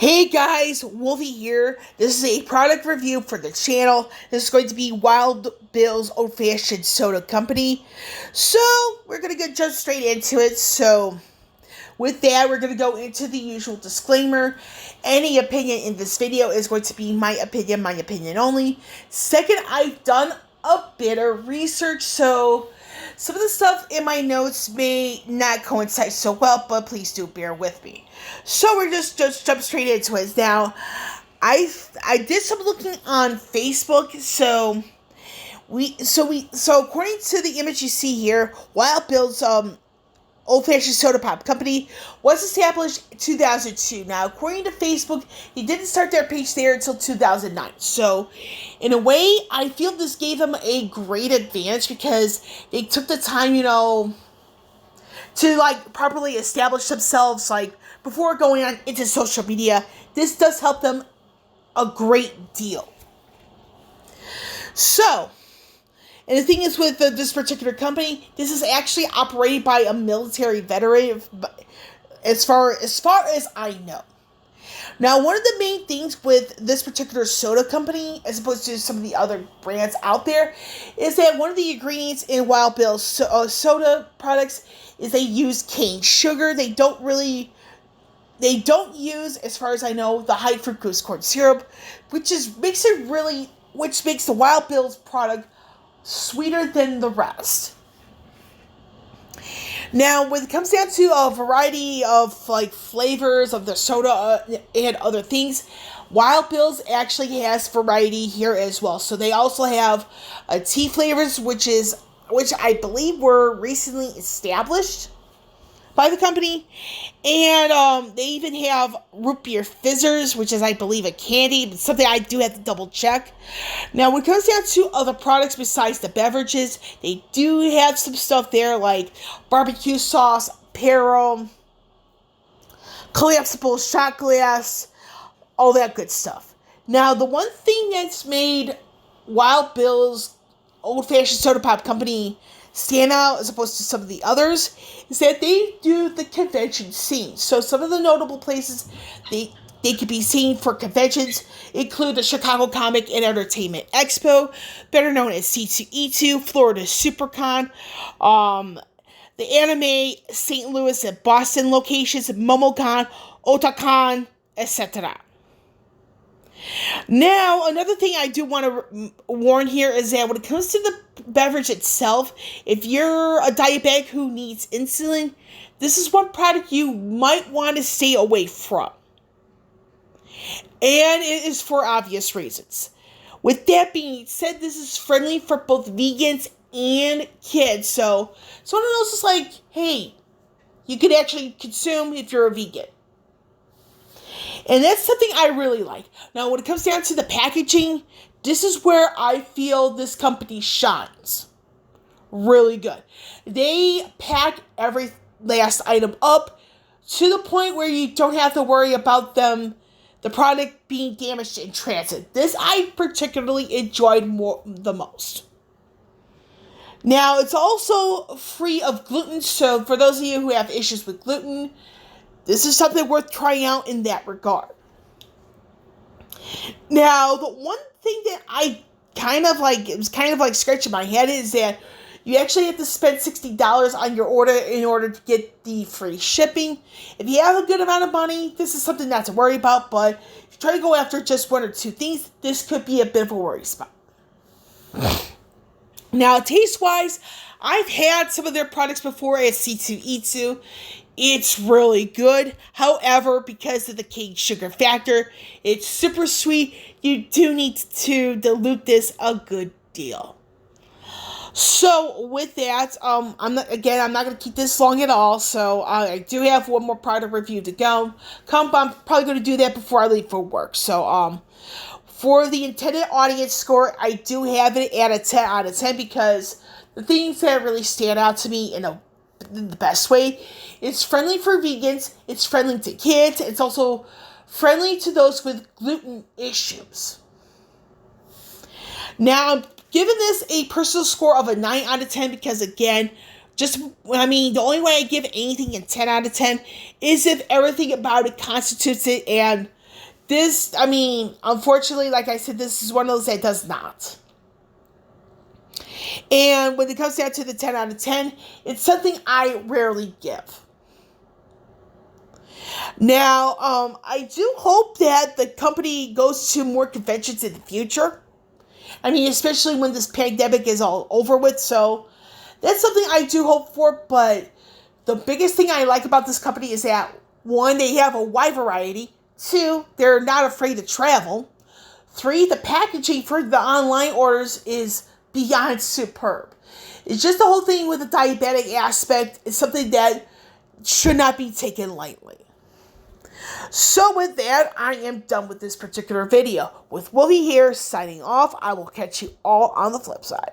Hey guys, Wolfie here. This is a product review for the channel. This is going to be Wild Bill's Old Fashioned Soda Company. So, we're going to jump straight into it. So, with that, we're going to go into the usual disclaimer. Any opinion in this video is going to be my opinion only. Second, I've done a bit of research, so some of the stuff in my notes may not coincide so well, but please do bear with me. So we're just jump straight into it. Now, I did some looking on Facebook, so according to the image you see here, Wild Bill's Old Fashioned Soda Pop Company was established in 2002. Now, according to Facebook, he didn't start their page there until 2009. So, in a way, I feel this gave them a great advantage because they took the time, to properly establish themselves, before going on into social media. This does help them a great deal. So, and the thing is with this particular company, this is actually operated by a military veteran, as far as I know. Now, one of the main things with this particular soda company, as opposed to some of the other brands out there, is that one of the ingredients in Wild Bill's soda products is they use cane sugar. They don't use, as far as I know, the high fructose corn syrup, which makes the Wild Bill's product sweeter than the rest. Now, when it comes down to a variety of flavors of the soda and other things, Wild Bill's actually has variety here as well. So they also have tea flavors, which I believe were recently established by the company, and they even have root beer fizzers, which is, I believe, a candy, but something I do have to double check. Now, when it comes down to other products besides the beverages, they do have some stuff there like barbecue sauce, apparel, collapsible shot glass, all that good stuff. Now, the one thing that's made Wild Bill's Old Fashioned Soda Pop Company stand out as opposed to some of the others is that they do the convention scene. So some of the notable places they could be seen for conventions include the Chicago Comic and Entertainment Expo, better known as C2E2, Florida SuperCon, the Anime St. Louis and Boston locations, MomoCon, Otakon, etc. Now, another thing I do want to warn here is that when it comes to the beverage itself, if you're a diabetic who needs insulin, this is one product you might want to stay away from. And it is for obvious reasons. With that being said, this is friendly for both vegans and kids. So, someone else is like, hey, you could actually consume if you're a vegan. And that's something I really like. Now, when it comes down to the packaging, this is where I feel this company shines. Really good. They pack every last item up to the point where you don't have to worry about the product being damaged in transit. This I particularly enjoyed the most. Now, it's also free of gluten, so for those of you who have issues with gluten, this is something worth trying out in that regard. Now, the one thing that I it was kind of scratching my head is that you actually have to spend $60 on your order in order to get the free shipping. If you have a good amount of money, this is something not to worry about, but if you try to go after just one or two things, this could be a bit of a worry spot. Now, taste-wise, I've had some of their products before at C2E2. It's really good. However, because of the cane sugar factor, it's super sweet. You do need to dilute this a good deal. So with that, I'm not going to keep this long at all. So I do have one more product review to go. I'm probably going to do that before I leave for work. So for the intended audience score, I do have it at a 10 out of 10 because the things that really stand out to me in the best way. It's friendly for vegans, it's friendly to kids, it's also friendly to those with gluten issues. Now, I'm giving this a personal score of a 9 out of 10 because, again, the only way I give anything a 10 out of 10 is if everything about it constitutes it, and This, I mean, unfortunately, like I said, this is one of those that does not. And when it comes down to the 10 out of 10, it's something I rarely give. Now, I do hope that the company goes to more conventions in the future. I mean, especially when this pandemic is all over with. So that's something I do hope for. But the biggest thing I like about this company is that, one, they have a wide variety. Two, they're not afraid to travel. Three, the packaging for the online orders is beyond superb. It's just the whole thing with the diabetic aspect is something that should not be taken lightly. So with that, I am done with this particular video. With Wolvie here, signing off. I will catch you all on the flip side.